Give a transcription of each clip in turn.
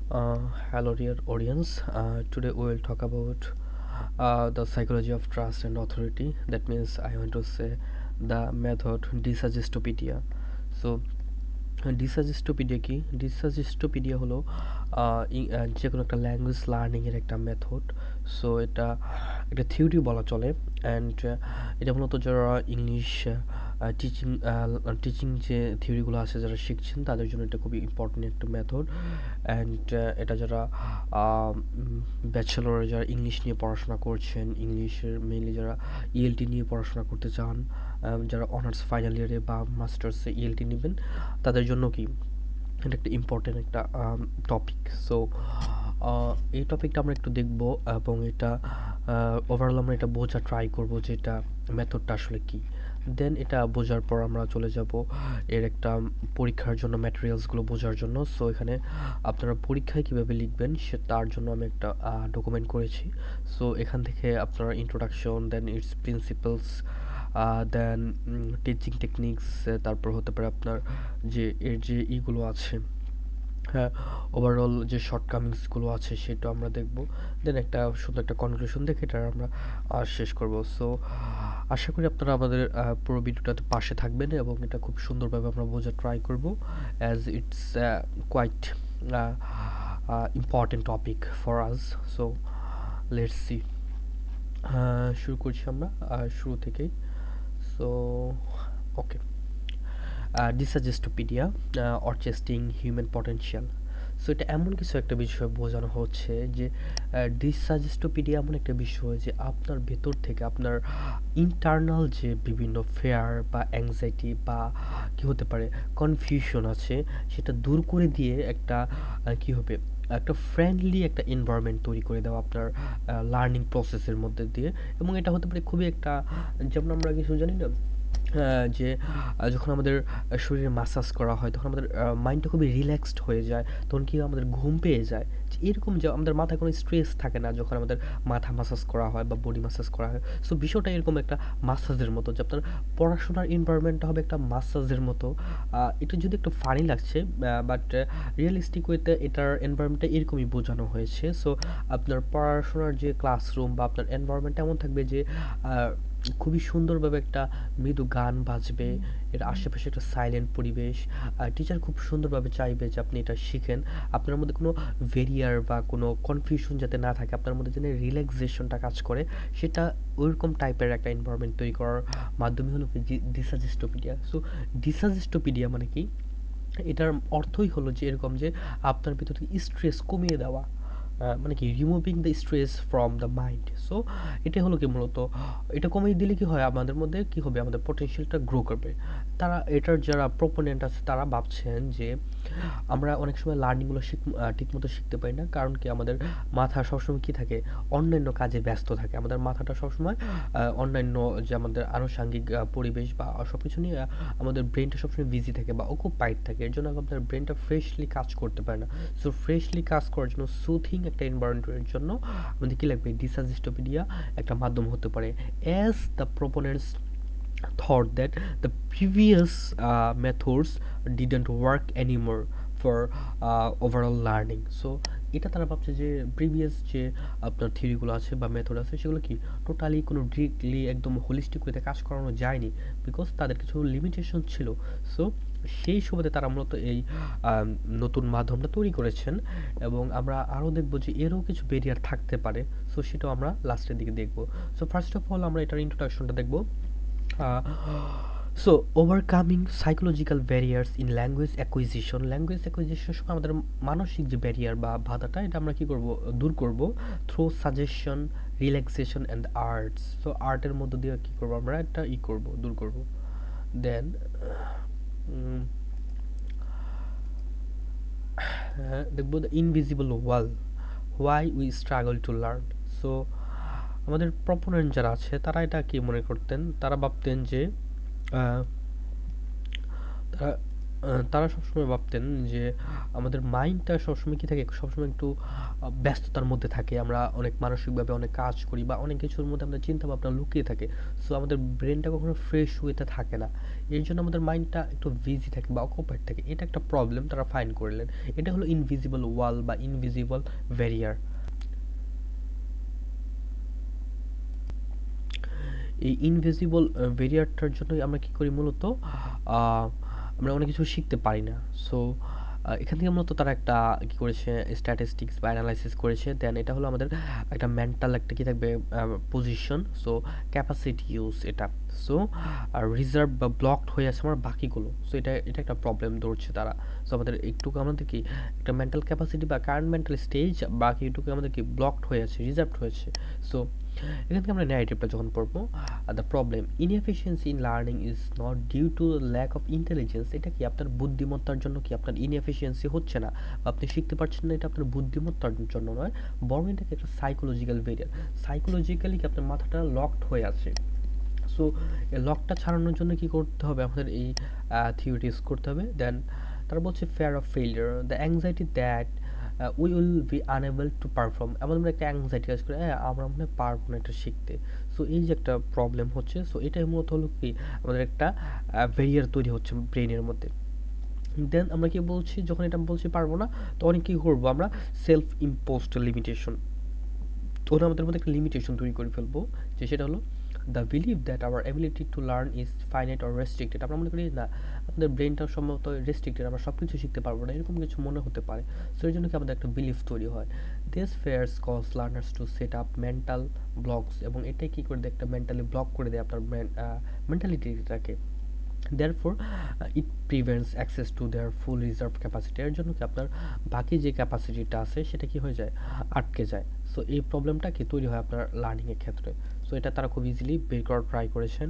Uh, Hello, dear audience. Today we will talk about the psychology of trust and authority. That means I want to say the method Disaggestopedia. So, ডিসাজেস্টোপিডিয়া কি? ডিসাজেস্টোপিডিয়া হলো যে কোনো একটা language লার্নিংয়ের একটা method. So এটা একটা theory বলা চলে। অ্যান্ড এটা মূলত যারা ইংলিশ টিচিং টিচিং যে থিওরিগুলো আছে যারা শিখছেন তাদের জন্য এটা খুবই ইম্পর্টেন্ট একটা মেথড। অ্যান্ড এটা যারা ব্যাচেলর যারা ইংলিশ নিয়ে পড়াশোনা করছেন, ইংলিশের মেইনলি যারা ইএলটি নিয়ে পড়াশোনা করতে চান, যারা অনার্স ফাইনাল ইয়ারে বা মাস্টার্সে ইএলটি নেবেন তাদের জন্য কি এটা একটা ইম্পর্টেন্ট একটা টপিক। সো এই টপিকটা আমরা একটু দেখব এবং এটা ওভারঅল আমরা এটা বোঝা ট্রাই করব যে এটা মেথডটা আসলে কি। দেন এটা বোঝার পর আমরা চলে যাব এর একটা পরীক্ষার জন্য ম্যাটেরিয়ালসগুলো বোঝার জন্য। সো এখানে আপনারা পরীক্ষায় কীভাবে লিখবেন তার জন্য আমি একটা ডকুমেন্ট করেছি। সো এখান থেকে আপনারা introduction, then its principles, then teaching techniques, তারপর হতে পারে আপনার যে এর যে ইগুলো আছে, হ্যাঁ, ওভারঅল যে শর্টকামিংসগুলো আছে সেটা আমরা দেখব। দেন একটা সুন্দর একটা কনক্লুশন দেখে এটা আমরা শেষ করব। সো আশা করি আপনারা আমাদের পুরো ভিডিওটাতে পাশে থাকবেন এবং এটা খুব সুন্দরভাবে আমরা বোঝার ট্রাই করব, as it's quite important topic for us. So let's see. শুরু করছি আমরা শুরু থেকেই। So okay, desuggestopedia or testing human potential. So এটা এমন কিছু একটা বিষয় বোঝানো হচ্ছে যে ডিসাজেস্টোপিডিয়া এমন একটা বিষয় যে আপনার ভেতর থেকে আপনার ইন্টারনাল যে বিভিন্ন ফেয়ার বা অ্যাংজাইটি বা কী হতে পারে কনফিউশন আছে সেটা দূর করে দিয়ে একটা কী হবে একটা ফ্রেন্ডলি একটা এনভায়রনমেন্ট তৈরি করে দেওয়া আপনার লার্নিং প্রসেসের মধ্যে দিয়ে। এবং এটা হতে পারে খুবই একটা, যেমন আমরা কিছু জানি না যে যখন আমাদের শরীরে মাসাজ করা হয় তখন আমাদের মাইন্ডটা খুবই রিল্যাক্সড হয়ে যায়, তখন কি আমাদের ঘুম পেয়ে যায়। যে এরকম যে আমাদের মাথায় কোনো স্ট্রেস থাকে না যখন আমাদের মাথা মাসাজ করা হয় বা বডি মাসাজ করা হয়। সো বিষয়টা এরকম একটা মাসাজের মতো, যে আপনার পড়াশোনার এনভায়রনমেন্টটা হবে একটা মাসাজের মতো। এটা যদি একটু ফানি লাগছে, বাট রিয়েলিস্টিক ওয়েতে এটার এনভায়রনমেন্টটা এরকমই বোঝানো হয়েছে। সো আপনার পড়াশোনার যে ক্লাসরুম বা আপনার এনভায়রনমেন্ট এমন থাকবে যে খুবই সুন্দরভাবে একটা মৃদু গান বাজবে, এর আশেপাশে একটা সাইলেন্ট পরিবেশ। আর টিচার খুব সুন্দরভাবে চাইবে যে আপনি এটা শিখেন, আপনার মধ্যে কোনো ভেরিয়ার বা কোনো কনফিউশন যাতে না থাকে, আপনার মধ্যে যেন রিল্যাক্সেশনটা কাজ করে, সেটা ওইরকম টাইপের একটা এনভায়রনমেন্ট তৈরি করার মাধ্যমে হলো কি ডিসাজেস্টোপিডিয়া। সো ডিসাজেস্টোপিডিয়া মানে কি? এটার অর্থই হলো যে এরকম যে আপনার ভিতর থেকে স্ট্রেস কমিয়ে দেওয়া, মানে কি removing the stress from the mind. So এটা হলো কি মূলত এটা কমিয়ে দিলে কি হয়, আমাদের মধ্যে কি হবে, আমাদের পটেনশিয়ালটা গ্রো করবে। তারা এটার যারা প্রোপোনেন্ট আছে তারা ভাবছেন যে আমরা অনেক সময় লার্নিংগুলো ঠিকমতো শিখতে পারি না, কারণ কি আমাদের মাথা সবসময় কি থাকে, অন্যান্য কাজে ব্যস্ত থাকে। আমাদের মাথাটা সবসময় অন্যান্য যে আমাদের আনুষাঙ্গিক পরিবেশ বা সব কিছু নিয়ে আমাদের ব্রেনটা সবসময় বিজি থাকে বা অকুপাইড থাকে, এর জন্য আমাদের ব্রেনটা ফ্রেশলি কাজ করতে পারে না। সো ফ্রেশলি কাজ করার জন্য সুথিং একটা এনভায়রনমেন্টের জন্য আমাদের কী লাগবে, ডিসাজেস্টোপিডিয়া একটা মাধ্যম হতে পারে। As the proponents thought that the previous methods didn't work anymore for overall learning. So এটা তারা ভাবছে যে প্রিভিয়াস যে আপনার থিওরিগুলো আছে বা মেথড আছে সেগুলো কি টোটালি কোনো ডিরেক্টলি একদম হোলিস্টিক ওয়েতে কাজ করানো যায়নি, বিকজ তাদের কিছু লিমিটেশন ছিল। সো সেই সুবাদে তারা মূলত এই নতুন মাধ্যমটা তৈরি করেছেন। এবং আমরা আরও দেখবো যে এরও কিছু ব্যারিয়ার থাকতে পারে। সো সেটাও আমরা লাস্টের দিকে দেখবো। সো ফার্স্ট অফ অল আমরা এটার ইন্ট্রোডাকশনটা দেখবো। So overcoming psychological barriers in language acquisition. Language অ্যাকুইজিশনের সময় আমাদের মানসিক যে ব্যারিয়ার বা বাধাটা, এটা আমরা কী করবো, দূর করব through suggestion, relaxation and arts. So আর্টের মধ্য দিয়ে কী করবো, আমরা একটা করবো, দূর করবো। দেন দেখবো the invisible wall, why we struggle two learn. So আমাদের প্রপোনেন্ট যারা আছে তারা এটা কি মনে করতেন, তারা ভাবতেন যে তারা তারা সবসময় ভাবতেন যে আমাদের মাইন্ডটা সবসময় কি থাকে, সবসময় একটু ব্যস্ততার মধ্যে থাকে, আমরা অনেক মানসিকভাবে অনেক কাজ করি বা অনেক কিছুর মধ্যে আমাদের চিন্তা ভাবনা লুকিয়ে থাকে। সো আমাদের ব্রেনটা কখনো ফ্রেশ ওয়েতে থাকে না, এর জন্য আমাদের মাইন্ডটা একটু বিজি থাকে বা অকুপাইড থাকে। এটা একটা প্রবলেম তারা ফাইন্ড করলেন। এটা হলো ইনভিজিবল ওয়াল বা ইনভিজিবল ব্যারিয়ার। এই ইনভিজিবল ব্যারিয়ারটার জন্যই আমরা কি করি মূলত, আহ, আমরা অনেক কিছু শিখতে পারি না। সো এখান থেকে মূলত তারা একটা কি করেছে, স্ট্যাটিস্টিক্স বা অ্যানালাইসিস করেছে। দেন এটা হলো আমাদের একটা মেন্টাল একটা কি থাকবে পজিশন। সো ক্যাপাসিটি ইউজ এটা। সো রিজার্ভ বা ব্লকড হয়ে আছে আমার বাকিগুলো। সো এটা এটা একটা প্রবলেম ধরছে তারা। সো আমাদের একটু আমাদের কি একটা মেন্টাল ক্যাপাসিটি বা কারেন্ট মেন্টাল স্টেজ বাকিটুকু আমাদের কি ব্লকড হয়ে আছে, রিজার্ভড হয়েছে। সো এখান থেকে আমরা ন্যারেটিভটা যখন পড়বো, the problem inefficiency in learning is not due to lack of intelligence. এটা কি আপনার বুদ্ধিমত্তার জন্য কি আপনার ইনএফিসিয়েন্সি হচ্ছে না বা আপনি শিখতে পারছেন না, এটা আপনার বুদ্ধিমত্তার জন্য নয়, বরং এটাকে একটা সাইকোলজিক্যাল ভেরিয়ার। সাইকোলজিক্যালি কি আপনার মাথাটা লকড হয়ে আছে। সো এই লকটা ছাড়ানোর জন্য কি করতে হবে, আমাদের এই থিওরিটি ইউজ করতে হবে। দেন তারা বলছে fair of failure, the anxiety that we will be unable to perform. এমন আমরা একটা অ্যাংজাইটি কাজ করে, হ্যাঁ আমরা মনে হয় পারবো না এটা শিখতে। সো এই যে একটা প্রবলেম হচ্ছে, সো এটাই মূলত হলো কি আমাদের একটা ভেরিয়ার তৈরি হচ্ছে ব্রেনের মধ্যে। দেন আমরা কি বলছি, যখন এটা বলছি পারবো না, তখন কি করবো আমরা, সেলফ ইম্পোজড লিমিটেশন। তখন আমাদের মধ্যে একটা লিমিটেশন তৈরি করে ফেলবো, যে সেটা হলো the believe that our ability to learn is finite or restricted. আমরা মনে করি না আমাদের ব্রেনটা সম্ভবত রেস্ট্রিক্টেড, আমরা সব কিছু শিখতে পারবো না, এরকম কিছু মনে হতে পারে। সো এর জন্য কি আমাদের একটা বিলিফ তৈরি হয়। This fears cause learners to set up mental blocks, এবং এটাই কী করে দেয়, একটা মেন্টালি ব্লক করে দেয় আপনার মেন্টালিটিটাকে। Therefore it prevents access to their full reserve capacity. এর জন্য কি আপনার বাকি যে ক্যাপাসিটিটা আছে সেটা কি হয়ে যায়, আটকে যায়। সো এই প্রবলেমটা কি তৈরি হয় আপনার লার্নিংয়ের ক্ষেত্রে। সো এটা তারা খুব ইজিলি বের করার ট্রাই করেছেন।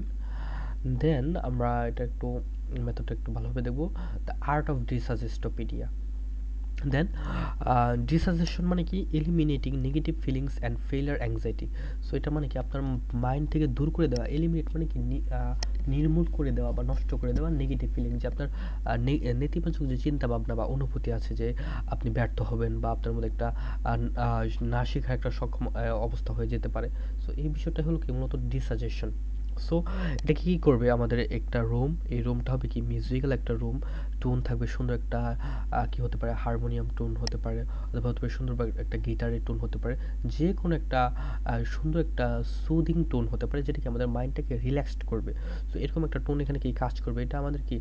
দেন আমরা এটা একটু মেথডটা একটু ভালোভাবে দেখব, দ্য আর্ট অফ ডিসাজেস্টোপিডিয়া। দেন ডিসাজেশন মানে কি, eliminating negative feelings and failure anxiety. So এটা মানে কি আপনার মাইন্ড থেকে দূর করে দেওয়া, এলিমিনেট মানে কি নির্মূল করে দেওয়া বা নষ্ট করে দেওয়া নেগেটিভ ফিলিং, যে আপনার নেতিবাচক যে চিন্তা ভাবনা বা অনুভূতি আছে যে আপনি ব্যর্থ হবেন বা আপনার মধ্যে একটা না শেখার একটা সক্ষম অবস্থা হয়ে যেতে পারে। সো এই বিষয়টা হলো কি মূলত ডিসাজেশন। সো এটা কি করবে, আমাদের একটা রুম, এই রুমটা হবে কি মিউজিক্যাল একটা রুম, টোন থাকবে সুন্দর একটা কি হতে পারে, হারমোনিয়াম টোন হতে পারে, অথবা হতে পারে সুন্দর একটা গিটারের টোন হতে পারে, যে কোনো একটা সুন্দর একটা সুদিং টোন হতে পারে, যেটা কি আমাদের মাইন্ডটাকে রিল্যাক্সড করবে। সো এরকম একটা টোন এখানে কি কাজ করবে, এটা আমাদের কি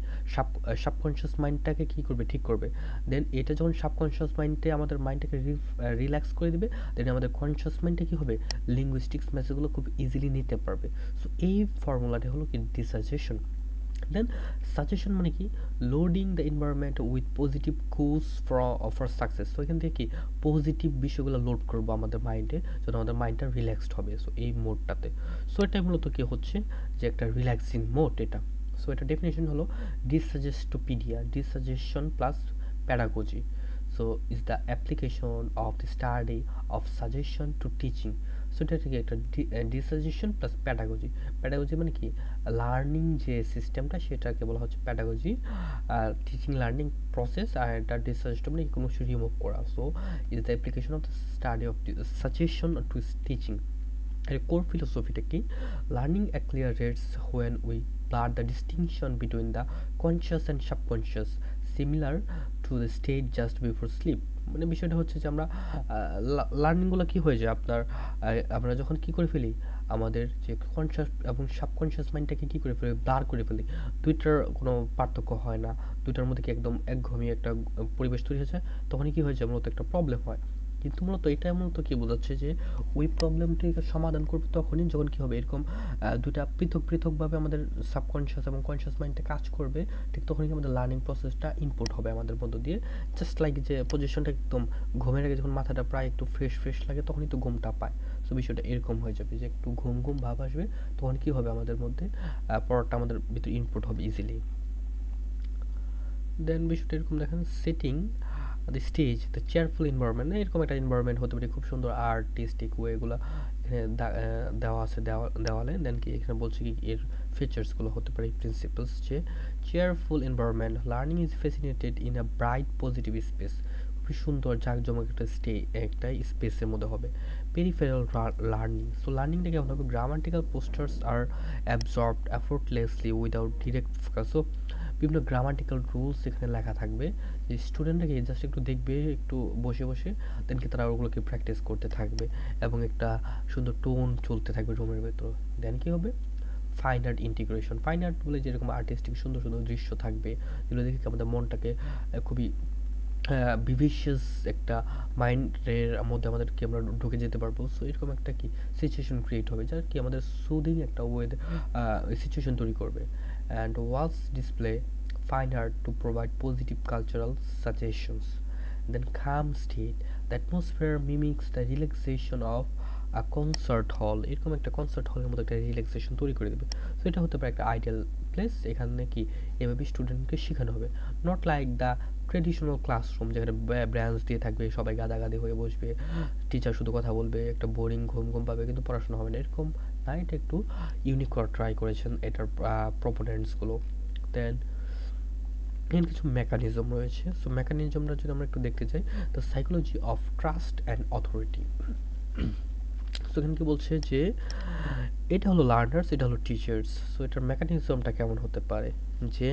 সাবকনশিয়াস মাইন্ডটাকে কি করবে, ঠিক করবে। দেন এটা যখন সাবকনশিয়াস মাইন্ডে আমাদের মাইন্ডটাকে রিল্যাক্স করে দেবে, দেন আমাদের কনশিয়াস মাইন্ডে কি হবে, লিঙ্গুইস্টিক্স মেসেজগুলো খুব ইজিলি নিতে পারবে। সো এই ফর্মুলাটি হলো কি ডিসাজেশন। দেন সাজেশন মানে কি, loading the environment with positive cues for success. So এখান থেকে কি পজিটিভ বিষয়গুলো লোড করবো আমাদের মাইন্ডে, যেন আমাদের মাইন্ডটা রিল্যাক্সড হবে। সো এই মোডটাতে, সো এটা মূলত কি হচ্ছে, যে একটা রিল্যাক্সিং মোড এটা। সো এটা ডেফিনেশন হলো desuggestopedia, desuggestion plus pedagogy. So is the application of the study of suggestion to teaching. So এটা থেকে একটা ডিসাজেশন প্লাস প্যাডাগজি। প্যাডাগজি মানে কি, লার্নিং যে সিস্টেমটা সেটাকে বলা হচ্ছে প্যাডাগজি, আর টিচিং লার্নিং প্রসেস, আর এটা ডিসাজেশন মানে কোনো কিছু রিমুভ করা। So is the application of the study of suggestion to teaching. এর কোর ফিলোসফিটা কি, learning accelerates when we blur the distinction between the conscious and subconscious, similar to the state just before sleep। মানে বিষয়টা হচ্ছে যে আমরা লার্নিংগুলো কি হয়ে যায় আপনার, আমরা যখন কি করে ফেলি, আমাদের যে কনশাস এবং সাবকনশিয়াস মাইন্ডটাকে কি করে ফেলি, ব্লার করে ফেলি, দুইটার কোনো পার্থক্য হয় না, দুইটার মধ্যে কি একদম একঘেয়েমি একটা পরিবেশ তৈরি হয়েছে, তখনই কি হয়ে যায় মূলত একটা প্রবলেম হয়। কিন্তু মূলত এটা মূলত কি বোঝাচ্ছে, যে ওই প্রবলেমটিকে সমাধান করবে তখনই যখন কি হবে, এরকম দুটা পৃথক পৃথকভাবে আমাদের সাবকনশিয়াস এবং কনশিয়াস মাইন্ডটা কাজ করবে, ঠিক তখনই আমাদের লার্নিং প্রসেসটা ইনপুট হবে আমাদের মধ্য দিয়ে। জাস্ট লাইক যে পজিশনটা একদম ঘুমের আগে যখন মাথাটা প্রায় একটু ফ্রেশ ফ্রেশ লাগে, তখনই তো ঘুমটা পায়। সো বিষয়টা এরকম হয়ে যাবে, যে একটু ঘুম ঘুম ভাব আসবে, তখন কি হবে আমাদের মধ্যে পড়াটা আমাদের ভিতরে ইনপুট হবে ইজিলি। দেন বিষয়টা এরকম দেখেন, setting the stage the cheerful environment, এরকম একটা এনভায়রনমেন্ট হতে পারে, খুব সুন্দর আর্টিস্টিক ওয়েগুলো এখানে দেওয়া আছে দেওয়ালে। দেন কি এখানে বলছে কি এর ফিচার্সগুলো হতে পারে, প্রিন্সিপালস যে cheerful environment, learning is facilitated in a bright positive space, খুবই সুন্দর জাঁকজমক একটা স্পেসের মধ্যে হবে। পেরিফেরাল লার্নিং, সো লার্নিংটা কেমন হবে, grammatical posters are absorbed effortlessly without direct focus. So বিভিন্ন গ্রামাটিক্যাল রুলস এখানে লেখা থাকবে, যে স্টুডেন্টরা কি জাস্ট একটু দেখবে একটু বসে বসে, দেন কি তারা ওগুলোকে প্র্যাকটিস করতে থাকবে এবং একটা সুন্দর টোন চলতে থাকবে রুমের ভেতর। দেন কি হবে, fine art integration, fine art বলে যেরকম আর্টিস্টিক সুন্দর সুন্দর দৃশ্য থাকবে, যেগুলো দেখে কি আমাদের মনটাকে খুবই ভিভিশিয়াস একটা মাইন্ডের মধ্যে আমাদেরকে আমরা ঢুকে যেতে পারবো। সো এরকম একটা কি সিচুয়েশন ক্রিয়েট হবে, যার কি আমাদের সুদিং একটা সিচুয়েশন তৈরি করবে। And walls display fine art to provide positive cultural suggestions. Then calm state, the atmosphere mimics the relaxation of a concert hall, এরকম একটা কনসার্ট হলের মতো একটা রিল্যাক্সেশন তৈরি করে দেবে। সো এটা হতে পারে একটা আইডিয়াল প্লেস, এখানে কি এভাবে স্টুডেন্টকে শেখানো হবে, not like the traditional classroom যেখানে ব্রাঞ্চ দিয়ে থাকবে, সবাই গাদাগাদি হয়ে বসবে, টিচার শুধু কথা বলবে, একটা বোরিং ঘুম ঘুম পাবে, কিন্তু পড়াশোনা হবে না, এরকম না। এটা একটু ইউনিক করা ট্রাই করেছেন এটার প্রপোনেন্টসগুলো। দেন এখানে কিছু মেকানিজম রয়েছে। সো মেকানিজমটা যদি আমরা একটু দেখতে চাই, the psychology of trust and authority. So এখানে কি বলছে যে এটা হলো লার্নার্স, এটা হলো টিচার্স। সো এটার মেকানিজমটা কেমন হতে পারে, যে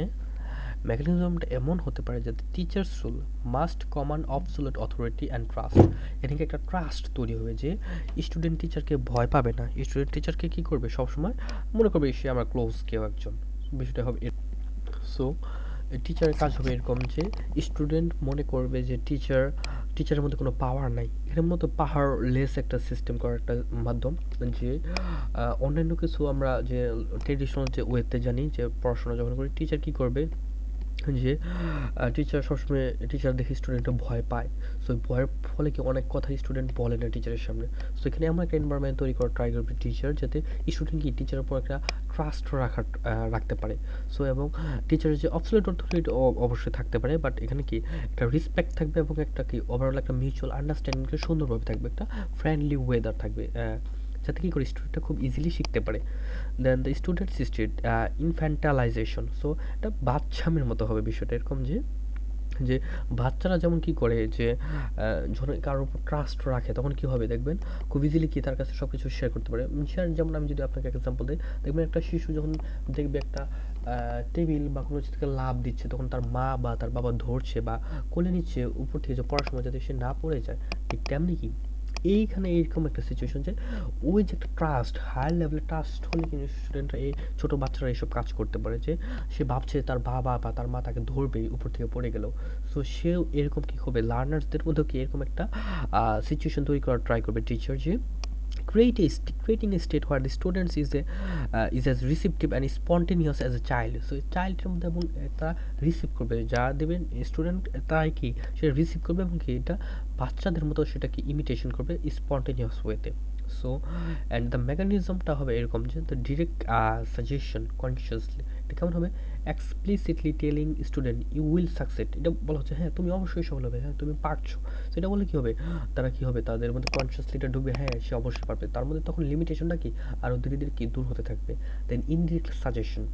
মেকানিজমটা এমন হতে পারে যে teachers rule must command absolute authority and trust, এখানে একটা ট্রাস্ট তৈরি হবে যে স্টুডেন্ট টিচারকে ভয় পাবে না, স্টুডেন্ট টিচারকে কী করবে, সবসময় মনে করবে সে আমার ক্লোজ কেউ একজন, বিষয়টা হবে। সো টিচারের কাজ হবে এরকম যে স্টুডেন্ট মনে করবে যে টিচারের মধ্যে কোনো পাওয়ার নাই, এর মতো পাওয়ারলেস একটা সিস্টেম করার একটা মাধ্যম, যে অন্যান্য কিছু আমরা যে ট্রেডিশনাল যে ওয়েতে জানি যে পড়াশোনা যখন করি টিচার কী করবে, যে টিচার সবসময় টিচার দেখে স্টুডেন্টরা ভয় পায়। সো ভয়ের ফলে কি অনেক কথা স্টুডেন্ট বলে না টিচারের সামনে। সো এখানে আমরা একটা এনভায়রনমেন্ট তৈরি করার ট্রাই করবে টিচার, যাতে স্টুডেন্ট কি টিচারের উপর একটা ট্রাস্ট রাখতে পারে। সো এবং টিচারের যে অবসলিউট অথরিটি অবশ্যই থাকতে পারে, বাট এখানে কি একটা রেসপেক্ট থাকবে এবং একটা কি ওভারঅল একটা মিউচুয়াল আন্ডারস্ট্যান্ডিংকে সুন্দরভাবে থাকবে, একটা ফ্রেন্ডলি ওয়েদার থাকবে, যাতে কী করে স্টুডেন্টটা খুব ইজিলি শিখতে পারে। দেন দ্য স্টুডেন্ট সিস্টেড ইনফ্যান্টালাইজেশন, সো এটা বাচ্চামের মতো হবে বিষয়টা, এরকম যে যে বাচ্চারা যেমন কি করে যে যখন কারোর উপর ট্রাস্ট রাখে তখন কি হবে দেখবেন খুব ইজিলি কি তার কাছে সব কিছু শেয়ার করতে পারে। শেয়ার যেমন আমি যদি আপনাকে এক্সাম্পল দিই, দেখবেন একটা শিশু যখন দেখবে একটা টেবিল বা কোনো কিছু থেকে লাভ দিচ্ছে, তখন তার মা বা তার বাবা ধরছে বা কোলে নিচ্ছে উপর থেকে, যে পড়ার সময় যাতে সে না পড়ে যায়, ঠিক তেমনি কি এইখানে এইরকম একটা সিচুয়েশন যে ওই যে একটা ট্রাস্ট, হায়ার লেভেলের ট্রাস্ট হলে কিন্তু স্টুডেন্টরা এই ছোটো বাচ্চারা এইসব কাজ করতে পারে, যে সে ভাবছে তার বাবা বা তার মা তাকে ধরবেই উপর থেকে পড়ে গেলেও। সো সেও এরকম কী হবে, লার্নার্সদের মধ্যেও কি এরকম একটা সিচুয়েশন তৈরি করার ট্রাই করবে টিচার, যে creating a state where the students is as receptive and spontaneous as a child. So চাইল্ডের মধ্যে এবং তারা রিসিভ করবে, যা দেবেন স্টুডেন্ট তাই কি সে রিসিভ করবে এবং কি এটা বাচ্চাদের মতো সেটাকে ইমিটেশন করবে স্পন্টেনিয়াস ওয়েতে। সো অ্যান্ড দ্য মেকানিজমটা হবে এরকম যে দ্য ডিরেক্ট সাজেশন কনসিয়াসলি, এটা কেমন হবে, explicitly telling student you will succeed, এটা বলা হচ্ছে হ্যাঁ তুমি অবশ্যই সফল হবে, হ্যাঁ তুমি পারছো। সেটা বলে কী হবে, তারা কী হবে তাদের মধ্যে কনসিয়াসলি এটা ঢুকবে, হ্যাঁ সে অবশ্যই পারবে, তার মধ্যে তখন লিমিটেশনটা কি আরও ধীরে ধীরে কি দূর হতে থাকবে। দেন ইনডিরেক্ট সাজেশন,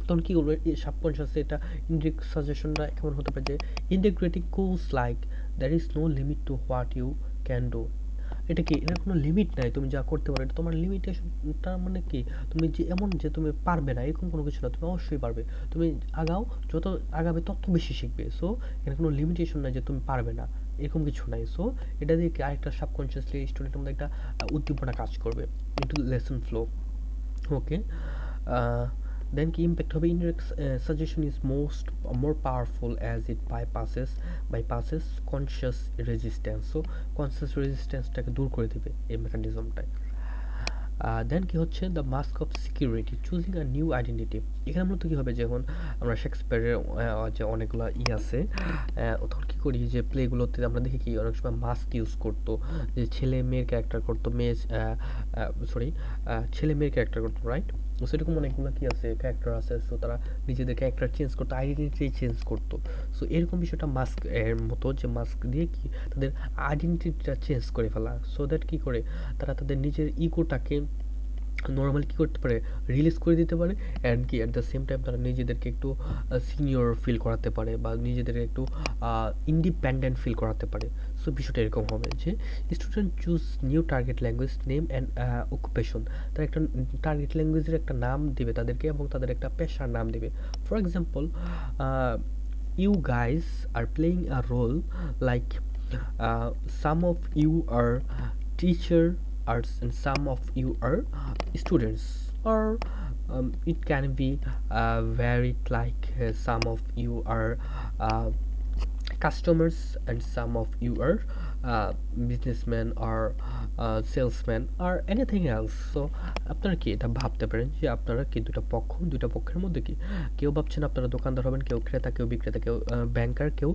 তখন কী করবে এই সাবকনশিয়াসলি এটা ইনডিরেক্ট সাজেশনটা কেমন হতে পারে, যে integrating course like there is no limit to what you can do, এটা কি এটার কোনো লিমিট নাই, তুমি যা করতে পারো, এটা তোমার লিমিটেশনটা মানে কি তুমি যে এমন যে তুমি পারবে না এরকম কোনো কিছু না, তুমি অবশ্যই পারবে, তুমি আগাও, যত আগাবে তত বেশি শিখবে। সো এখানে কোনো লিমিটেশন নাই যে তুমি পারবে না, এরকম কিছু নাই। সো এটা দিয়ে আরেকটা সাবকনশিয়াসলি স্টুডেন্টের মধ্যে একটা উদ্দীপনা কাজ করবে into lesson flow. Okay, then কি ইম্প্যাক্ট হবে, indirect suggestion is more powerful as it bypasses conscious resistance. So conscious রেজিস্ট্যান্সটাকে দূর করে দেবে এই মেকানিজমটায়। দেন কি হচ্ছে the mask of security, choosing a new identity, এখানে মূলত কী হবে, যখন আমরা শেক্সপিয়ারের যে অনেকগুলো আছে তখন কী করি যে প্লেগুলোতে আমরা দেখি কি অনেক সময় মাস্ক ইউজ করতো, যে ছেলে মেয়ের ক্যারেক্টার করতো, ছেলে মেয়ের ক্যারেক্টার করতো, রাইট। সো এরকম অনেকগুলো কি আছে ক্যারেক্টার আছে, সো তারা নিজেদের ক্যারেক্টার চেঞ্জ করতো, আইডেন্টিটি চেঞ্জ করতো। সো এরকম বিষয়টা মাস্ক এর মতো, যে মাস্ক দিয়ে কি তাদের আইডেন্টিটিটা চেঞ্জ করে ফেলা, সো দ্যাট কি করে তারা তাদের নিজের ইগোটাকে নর্মালি কী করতে পারে, রিলিজ করে দিতে পারে, অ্যান্ড কি অ্যাট দ্য সেম টাইম তারা নিজেদেরকে একটু সিনিয়র ফিল করাতে পারে বা নিজেদেরকে একটু ইন্ডিপেন্ডেন্ট ফিল করাতে পারে। সো বিষয়টা এরকম হবে যে student choose new target language name and occupation. তারা একটা টার্গেট ল্যাঙ্গুয়েজের একটা নাম দিবে তাদেরকে এবং তাদের একটা পেশার নাম দিবে। For example, you guys are playing a role like some of you are teacher arts and some of you are students, or it can be varied like some of you are uh, customers and some of you are businessmen or salesmen or anything else. So আপনারা কি এটা ভাবতে পারেন যে আপনারা কি দুটা পক্ষের মধ্যে কি কেউ ভাবছেন আপনারা দোকানদার হবেন, কেউ ক্রেতা, কেউ বিক্রেতা, কেউ ব্যাংকার, কেউ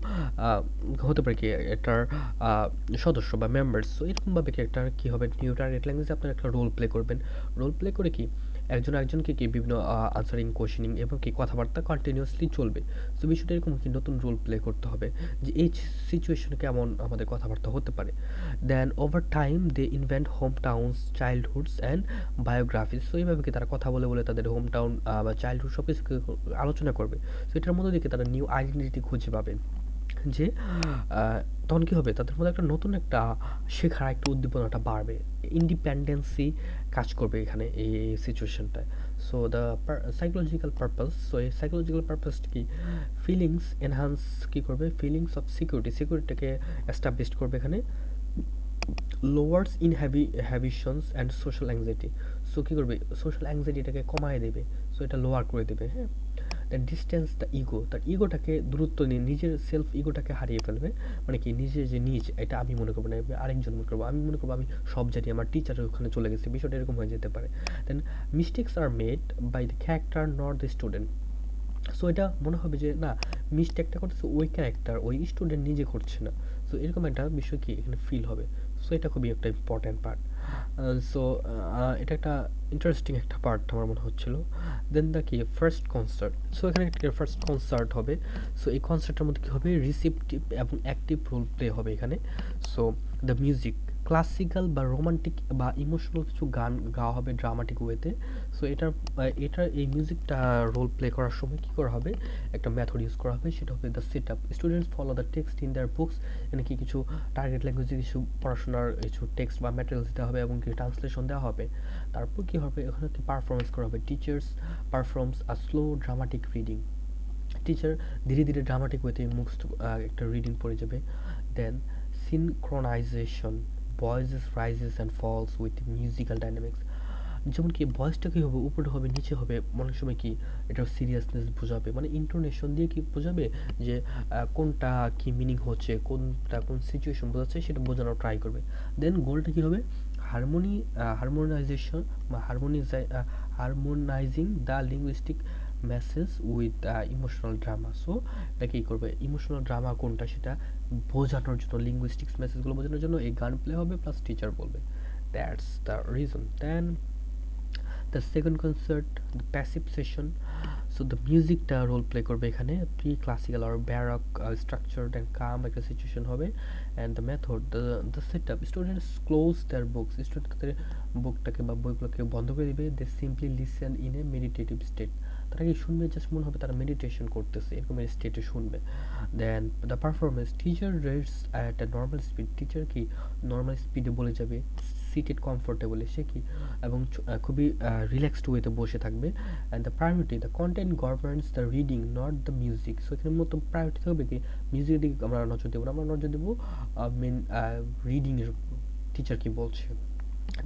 হতে পারে কি এটার সদস্য বা মেম্বার্স। সো এরকমভাবে কি একটা কি হবে, নিউ টার্গেট ল্যাঙ্গুয়েজে আপনারা একটা রোল প্লে করবেন। রোল প্লে করে কি একজন আরেকজনকে কি বিভিন্ন আনসারিং, কোয়েশনিং এবং কি কথাবার্তা কন্টিনিউয়াসলি চলবে। সো বিষয়টা এরকম কি নতুন রোল প্লে করতে হবে যে এই সিচুয়েশনে কেমন আমাদের কথাবার্তা হতে পারে। Then over time they invent home towns, childhoods and biographies. So এইভাবে কি তারা কথা বলে বলে তাদের হোম টাউন বা চাইল্ডহুড সব কিছু আলোচনা করবে। সো এটার মধ্যে দিয়ে তারা নিউ আইডেন্টিটি খুঁজে পাবে, যে তখন কী হবে তাদের মধ্যে একটা নতুন একটা শেখার একটা উদ্দীপনাটা বাড়বে, ইন্ডিপেন্ডেন্সি কাজ করবে এখানে এই সিচুয়েশনটায়। So the psychological purpose, so এই সাইকোলজিক্যাল পারপাসটা কি ফিলিংস এনহান্স কী করবে, ফিলিংস অফ সিকিউরিটিটাকে এস্টাবলিশ করবে এখানে, লোয়ার্স ইনহ্যাবিশনস অ্যান্ড সোশ্যাল অ্যাংজাইটি। সো কী করবে, সোশ্যাল অ্যাংজাইটিটাকে কমায় দেবে, সো এটা লোয়ার করে দেবে। হ্যাঁ, দ্য ডিস্টেন্স দ্য ইগো, তার ইগোটাকে দূরত্ব নিয়ে নিজের সেলফ ইগোটাকে হারিয়ে ফেলবে। মানে কি নিজের যে নিজ, এটা আমি মনে করবো না, আরেকজন মনে করবো, আমি মনে করবো আমি সব জানি, আমার টিচারের ওখানে চলে গেছে, বিষয়টা এরকম হয়ে যেতে পারে। Then mistakes are made by the character not the student. So এটা মনে হবে যে না, মিস্টেকটা করতেছে ওই ক্যারেক্টার, ওই স্টুডেন্ট নিজে করছে না। সো এরকম একটা বিষয় কি এখানে ফিল হবে। সো এটা খুবই একটা ইম্পর্ট্যান্ট পার্ট। সো এটা একটা ইন্টারেস্টিং একটা পার্ট আমার মনে হচ্ছিল। দেন দ্য কি ফার্স্ট কনসার্ট, সো এখানে একটা ফার্স্ট কনসার্ট হবে। সো এই কনসার্টের মধ্যে কী হবে, রিসিপটিভ এবং অ্যাক্টিভ রোল প্লে হবে এখানে। সো দ্য মিউজিক ক্লাসিক্যাল বা রোমান্টিক বা ইমোশনাল কিছু গান গাওয়া হবে ড্রামাটিক ওয়েতে। সো এটার এই মিউজিকটা রোল প্লে করার সময় কী করা হবে, একটা মেথড ইউজ করা হবে, সেটা হবে the set up. Students follow the text in their books, এখানে কি কিছু টার্গেট ল্যাঙ্গুয়েজে কিছু পড়াশোনার কিছু টেক্সট বা ম্যাটেরিয়ালস দেওয়া হবে এবং কিছু ট্রান্সলেশন দেওয়া হবে। তারপর কী হবে, এখানে কি পারফরমেন্স করা হবে, teachers performs a slow dramatic reading. Teacher ধীরে ধীরে ড্রামাটিক ওয়েতে মুখস্থ একটা রিডিং পড়ে যাবে। Then synchronization, voices rises and falls with musical dynamics. যেমন কি ভয়েসটা কী হবে, উপরে হবে নিচে হবে, অনেক সময় কি এটার সিরিয়াসনেস বোঝাবে, মানে ইন্টোনেশন দিয়ে কি বোঝাবে যে কোনটা কি মিনিং হচ্ছে, কোনটা কোন সিচুয়েশন বোঝাচ্ছে সেটা বোঝানোর ট্রাই করবে। দেন গোলটা কী হবে, হারমোনাইজেশন বা harmonizing the linguistic message with emotional drama. So এটা কী করবে, ইমোশনাল ড্রামা কোনটা সেটা বোঝানোর জন্য, লিঙ্গুইস্টিক্স মেসেজগুলো বোঝানোর জন্য এই গান প্লে হবে প্লাস টিচার বলবে। That's the reason. Then the second concert, the passive session. So the মিউজিকটা রোল প্লে করবে এখানে, প্রি ক্লাসিক্যাল আর ব্যারক স্ট্রাকচার অ্যান্ড কাম একটা সিচুয়েশন হবে। And the method, the set up, students close their books, student তাদের বুকটাকে বা বইগুলোকে বন্ধ করে দিবে। They simply listen in a meditative state, তারা কি শুনবে, জাস্ট মনে হবে তারা মেডিটেশন করতেছে, এরকম স্টেটে শুনবে। Then the performance, teacher reads at a normal speed, teacher কি নর্মাল স্পিডে বলে যাবে, সিটেড কমফোর্টেবলি, সে কি এবং খুবই রিল্যাক্সড ওয়েতে বসে থাকবে। And the priority, the content governs the reading not the music. So এখানে মতো প্রায়োরিটি হবে কি মিউজিকের দিকে আমরা নজর দেবো না, আমরা নজর দেবো মেন রিডিংয়ের, টিচার কি বলছে।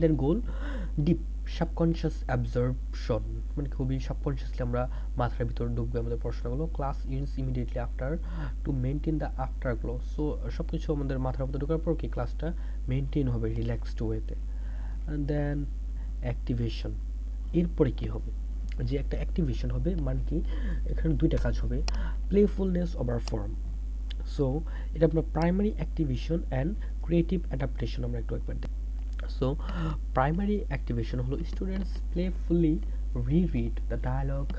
Then goal, deep subconscious absorption, মানে খুবই সাবকনশিয়াসলি আমরা মাথার ভিতর ঢুকবে আমাদের পড়াশোনাগুলো। Class ends immediately after to maintain the afterglow. So সব কিছু আমাদের মাথার ভিতর ঢোকার পর কি ক্লাসটা মেনটেন হবে রিল্যাক্সড ওয়েতে। দেন অ্যাক্টিভেশন, এরপরে কি হবে, যে একটা অ্যাক্টিভেশন হবে, মানে কি এখানে দুইটা কাজ হবে, প্লেফুলনেস ওভার ফর্ম। সো এটা আপনার primary activation and creative adaptation আমরা একবার দেখি। সো প্রাইমারি অ্যাক্টিভেশন হলো students প্লেফুলি reread the dialogue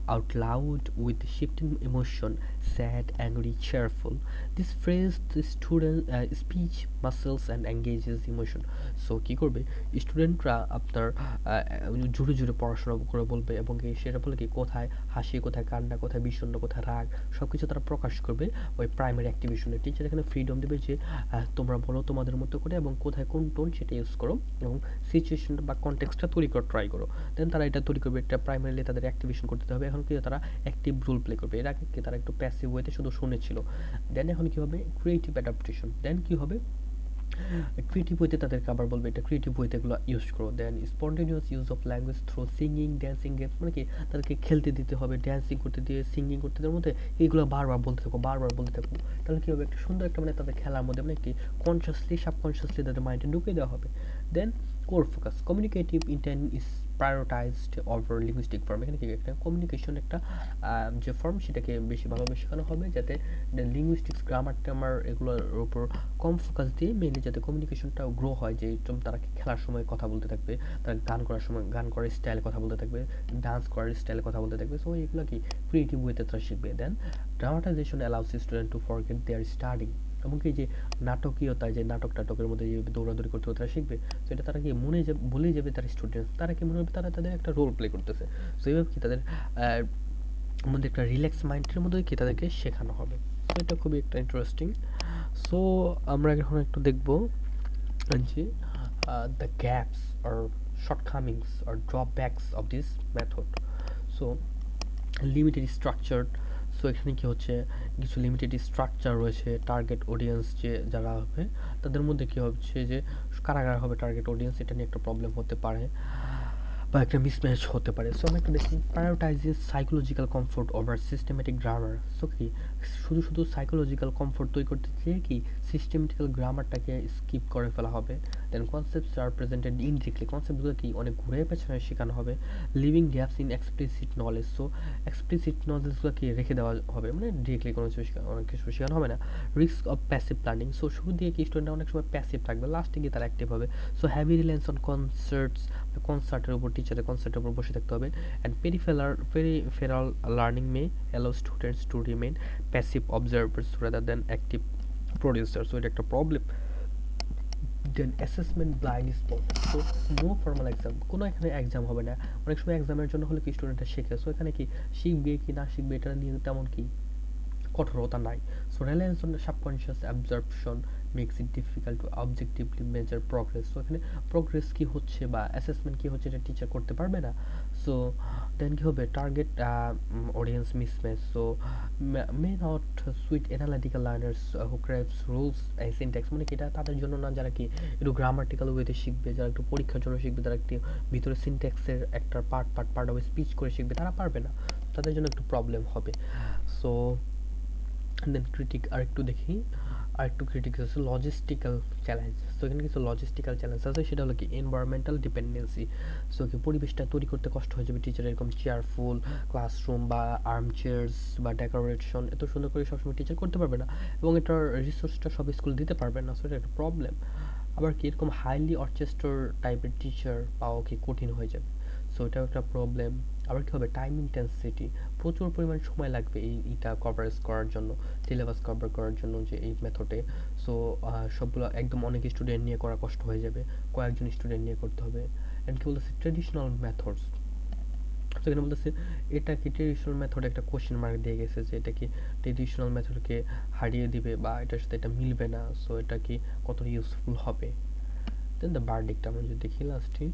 out loud with shifting emotion, sad, angry, cheerful. This phrase the student speech muscles and engages emotion. So কি করবে স্টুডেন্টরা আপনার জোরে জোরে পড়াশোনা করে বলবে এবং কি সেটা বলে কি কোথায় হাসি, কোথায় কান্না, কোথায় বিষণ্ণ, কোথায় রাগ সবকিছু তারা প্রকাশ করবে ওই প্রাইমারি অ্যাক্টিভেশনে। টিচার এখানে ফ্রিডম দেবে যে তোমরা বলো তোমাদের মতো করে এবং কোথায় কোন টোন সেটা ইউজ করো এবং সিচুয়েশন বা কনটেক্সটটা তৈরি করার ট্রাই করো। দেন তারা এটা তৈরি করবে, এটা প্রাইমারিলি তাদের অ্যাক্টিভেশন করতে হবে। এখন কি তারা অ্যাক্টিভ রোল প্লে করবে, এর আগে কি তারা একটু প্যাসিভ ওয়েতে শুধু শুনেছিল। দেন এখন কি হবে ক্রিয়েটিভ অ্যাডাপ্টেশন। দেন কি হবে ক্রিয়েটিভ ওয়েতে তাদেরকে আবার বলবে এটা ক্রিয়েটিভ ওয়েতে এগুলো ইউজ করো। Then spontaneous use of language through singing, dancing, games, মানে কি তাদেরকে খেলতে দিতে হবে, ড্যান্সিং করতে দিয়ে, সিঙ্গিং করতে দেওয়ার মধ্যে এইগুলো বারবার বলতে থাকো, বারবার বলতে থাকো। তাহলে কী হবে একটা সুন্দর একটা মানে তাদের খেলার মধ্যে মানে কি কনসিয়াসলি সাবকনসিয়াসলি তাদের মাইন্ডে ঢুকিয়ে দেওয়া হবে। Then core focus, communicative intent is prioritized over linguistic form. এখানে কি একটা কমিউনিকেশন একটা যে ফর্ম সেটাকে বেশি ভালোভাবে শেখানো হবে যাতে লিঙ্গুইস্টিক্স গ্রামার টামার এগুলোর উপর কম ফোকাস দিয়ে মেনলি যাতে কমিউনিকেশনটাও গ্রো হয়, যে তারা খেলার সময় কথা বলতে থাকবে, তারা গান করার সময় গান করার স্টাইলে কথা বলতে থাকবে, ডান্স করার স্টাইলে কথা বলতে থাকবে। সো এগুলো কি ক্রিয়েটিভ ওয়েতে তারা শিখবে। Then dramatization allows student to forget their study. এমনকি যে নাটকীয়তা, যে নাটক টাটকের মধ্যে যে দৌড়াদৌড়ি করতে তারা শিখবে। তো এটা তারা কি মনে ভুলেই যাবে তার স্টুডেন্টস, তারা কি মনে হবে তারা তাদের একটা রোল প্লে করতেছে। সো এইভাবে কি তাদের মধ্যে একটা রিল্যাক্স মাইন্ডের মধ্যে কি তাদেরকে শেখানো হবে। সো এটা খুবই একটা ইন্টারেস্টিং। সো আমরা এখন একটু দেখব যে the gaps or shortcomings or drawbacks of this method. So limited structured. So এখানে কি হচ্ছে কিছু লিমিটেড স্ট্রাকচার রয়েছে। টার্গেট অডিয়েন্স যে যারা হবে তাদের মধ্যে কি হচ্ছে যে কারা কারা হবে টার্গেট অডিয়েন্স, এটা নিয়ে একটা প্রবলেম হতে পারে বা একটা মিসম্যাচ হতে পারে। সো আমরা একটু দেখি prioritizes psychological comfort over systematic grammar. So কি শুধু শুধু সাইকোলজিক্যাল কমফোর্ট তৈরি করতে চেয়ে কি সিস্টেমেটিক্যাল গ্রামারটাকে স্কিপ করে ফেলা হবে। Then concepts are presented indirectly, কনসেপ্টগুলো কি অনেক ঘুরে পেছনে শেখানো হবে। Living gaps in explicit knowledge, so explicit নলেজগুলো কি রেখে দেওয়া হবে, মানে ডিরেক্টলি কোনো কিছু অনেক কিছু শেখানো হবে না। Risk of passive learning, so শুরু দিয়ে কি স্টুডেন্টরা অনেক সময় প্যাসিভ থাকবে, লাস্টে গিয়ে তারা অ্যাক্টিভ হবে। সো হ্যাভি রিলায়েন্স অন কনসার্টের উপর, টিচারের কনসার্টের উপর বসে থাকতে হবে। And peripheral learning may allow students to remain passive observers rather than active producer. So এটা একটা problem. Then assessment blind spot, so no formal exam, কোনো এখানে এক্সাম হবে না। অনেক সময় এক্সামের জন্য হলে কি স্টুডেন্টরা শেখে, সো এখানে কি শিখবে কি না শিখবে এটা নিয়ে তেমন কি কঠোরতা নাই। So reliance on subconscious absorption makes it difficult to objectively measure progress. So এখানে প্রোগ্রেস কি হচ্ছে বা অ্যাসেসমেন্ট কি হচ্ছে এটা টিচার করতে পারবে না। সো দেন কি হবে target audience mismatch, so may not suit analytical learners who craves rules and syntax, মানে কি এটা তাদের জন্য না যারা কি একটু গ্রামাটিক্যাল ওয়েতে শিখবে, যারা একটু পরীক্ষার জন্য শিখবে, যারা একটু ভিতরে সিনট্যাক্সের একটা পার্ট অফ স্পিচ করে শিখবে, তারা পারবে না, তাদের জন্য একটু প্রবলেম হবে। সো দেন ক্রিটিক আরেকটু দেখি, আরেকটু ক্রিটিক আছে লজিস্টিক্যাল চ্যালেঞ্জ। সো এখানে কিছু লজিস্টিক্যাল চ্যালেঞ্জ আছে, সেটা হলো কি এনভায়রনমেন্টাল ডিপেন্ডেন্সি। সো কি পরিবেশটা তৈরি করতে কষ্ট হয়ে যাবে টিচার, এরকম চেয়ারফুল ক্লাসরুম বা আর্ম চেয়ার্স বা ডেকোরেশন এত সুন্দর করে সবসময় টিচার করতে পারবে না এবং এটার রিসোর্সটা সব স্কুল দিতে পারবে না। সো এটা একটা প্রবলেম। আবার কি এরকম হাইলি অর্কেস্ট্রার টাইপের টিচার পাওয়া কি কঠিন হয়ে যাবে। সো এটাও একটা প্রবলেম। আবার কী হবে টাইম ইন্টেন্সিটি, প্রচুর পরিমাণ সময় লাগবে এইটা কভারেজ করার জন্য, সিলেবাস কভার করার জন্য যে এই মেথডে। সো সবগুলো একদম অনেক স্টুডেন্ট নিয়ে করা কষ্ট হয়ে যাবে, কয়েকজন স্টুডেন্ট নিয়ে করতে হবে। অ্যান্ড কী বলতেছে ট্রেডিশনাল মেথডস, তো এখানে বলতেছে এটা কি ট্রেডিশনাল মেথড, একটা কোশ্চেন মার্ক দিয়ে গেছে যে এটা কি ট্রেডিশনাল মেথডকে হারিয়ে দিবে বা এটার সাথে এটা মিলবে না। সো এটা কি কতটা ইউজফুল হবে। দেন দ্য ভার্ডিক্ট আমরা যদি দেখি লাস্টে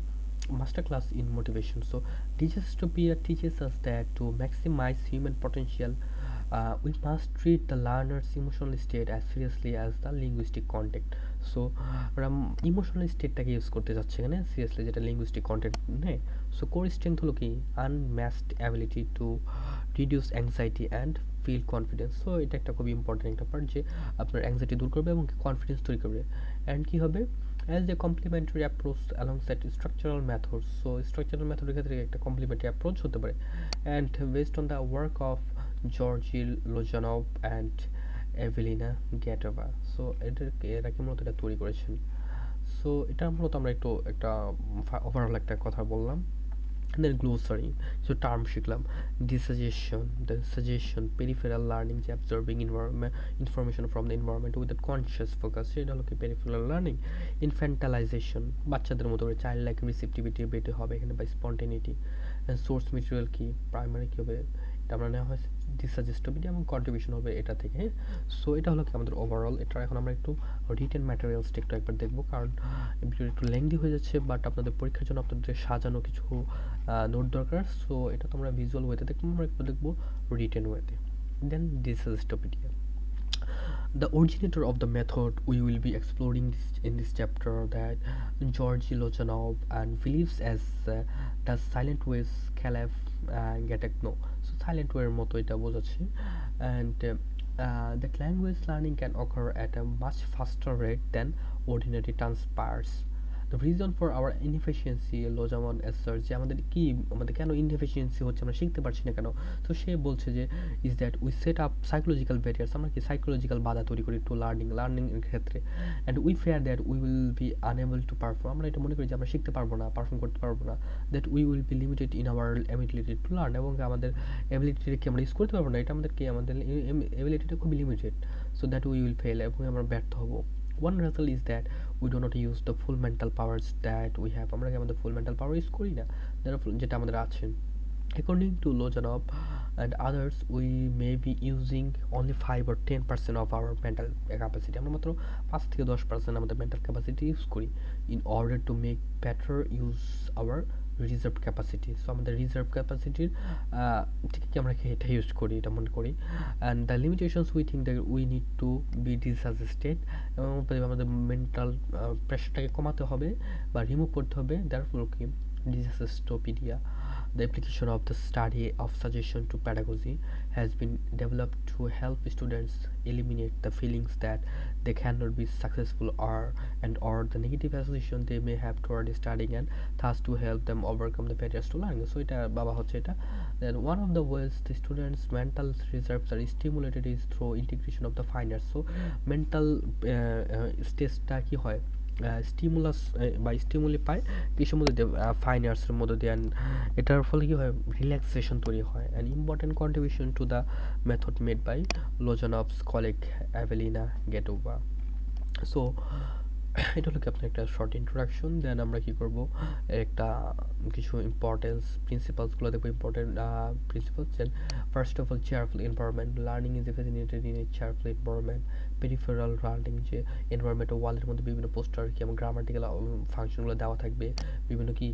masterclass in motivation. So Digestopia teaches us that to maximize human potential, we must treat the learner's emotional state as seriously as the linguistic content. So আমরা ইমোশনাল স্টেটটাকে ইউজ করতে যাচ্ছি এখানে সিরিয়াসলি, যেটা লিঙ্গুইস্টিক কন্টেন্ট নেই। So core strength হলো কি unmatched ability to reduce anxiety and feel confidence. So এটা একটা খুবই ইম্পর্টেন্ট একটা পার্ট যে আপনার অ্যাংজাইটি দূর করবে এবং কনফিডেন্স তৈরি করবে। অ্যান্ড কী হবে as a complementary approach alongside structural methods. So structural method ক্ষেত্রে একটা complementary approach হতে পারে and based on the work of Georgy Lojanov and Evelina Gatova. So এরা কি মূলত এটা তৈরি করেছেন। সো এটা মূলত আমরা একটু একটা ওভারঅল একটা কথা বললাম। দেন গ্লোসারি, কিছু টার্ম শিখলাম। ডিসাজেশন, দেন সাজেশন, পেরিফেরাল লার্নিং, যে absorbing information from the environment with conscious focus, সেটা হলো কি পেরিফেরাল লার্নিং। ইনফ্যান্টালাইজেশন, বাচ্চাদের মতো করে চাইল্ড লাইক রিসিপটিভিটি বেটে হবে এখানে বা স্পন্টেনিটি। সোর্স মেটেরিয়াল কি, প্রাইমারি কী হবে, এটা আমরা নেওয়া হয়েছে ডিসাজেস্টিভিটি এবং কন্ট্রিবিউশন হবে এটা থেকে। সো এটা হলো কি আমাদের ওভারঅল। এটা এখন আমরা একটু রিটেন ম্যাটেরিয়ালসটা একটু একবার দেখবো, কারণ ভিডিও একটু লেংদি হয়ে যাচ্ছে, বাট আপনাদের পরীক্ষার জন্য আপনাদের সাজানো কিছু নোট দরকার। সো এটা তো আমরা ভিজুয়াল ওয়েতে দেখবো, আমরা একটু দেখবো রিটেন ওয়েতে। দেন ডিসাজেস্টিভিটি, the originator of the method we will be exploring in this chapter, that Georgy Lojanov and believes as does silent ways Caleb Gatakno. So silent way মতো এটা বোঝাচ্ছে, and that language learning can occur at a much faster rate than ordinary transpires. The reason for our inefficiency, লোজামন asserts, যে আমাদের কেন inefficiency হচ্ছে, আমরা শিখতে পারছি না কেন। তো সে বলছে যে is that we set up psychological barriers, আমরা কি সাইকোলজিক্যাল বাধা তৈরি করি টু লার্নিং এর ক্ষেত্রে। And we fair that we will be unable to perform, আমরা এটা মনে করি যে আমরা শিখতে পারবো না, পারফর্ম করতে পারবো না। That we will be limited in our ability to learn, এবং আমাদের এবিলিটিকে আমরা ইউজ করতে পারবো না, এটা আমাদের এবিলিটিটা খুবই limited. So that we will fail, এবং আমরা ব্যর্থ হবো। One result is that we do not use the full mental powers that we have, আমরা কি আমাদের ফুল মেন্টাল পাওয়ার ইউজ করি না যেটা আমাদের আছে। According to Lojanov and others, we may be using only 5 or 10% of our mental capacity, আমরা মাত্র 5 থেকে 10% আমাদের মেন্টাল ক্যাপাসিটি ইউজ করি in order to make better use our reserve capacity. So আমাদের রিজার্ভ ক্যাপাসিটির থেকে কি আমরা এটা ইউজ করি, এটা মনে করি। And the limitations we think that we need to be desuggested, এবং আমাদের মেন্টাল প্রেশারটাকে কমাতে হবে বা রিমুভ করতে হবে। দ্যারফর কি ডিসাজেস্টোপিডিয়া, the application of the study of suggestion to pedagogy has been developed to help students eliminate the feelings that they cannot be successful or the negative association they may have toward studying, and thus to help them overcome the barriers to learning. So এটা বাবা হচ্ছে এটা। Then one of the ways the students mental reserves are stimulated is through integration of the fine arts. So mental স্টেজটা কি হয়, stimulus বা stimuli পায় কিসের মধ্যে দিয়ে, ফাইন আর্টসের মধ্যে দিয়ে। এটার ফলে কী হয়, রিল্যাক্সেশন তৈরি হয়। And important contribution to the method made by Lozanov's colleague Evelina Gateva. So এটা হলো কি আপনার একটা শর্ট ইন্ট্রোডাকশন। দেন আমরা কী করবো, একটা কিছু ইম্পর্টেন্স প্রিন্সিপালসগুলো দেখবো, important principles. Then first of all cheerful environment, learning is facilitated in a cheerful environment. Peripheral learning, যে এনভায়রনমেন্টের ওয়ালের মধ্যে বিভিন্ন পোস্টার কি এবং গ্রামাটিক্যাল ফাংশনগুলো দেওয়া থাকবে, বিভিন্ন কি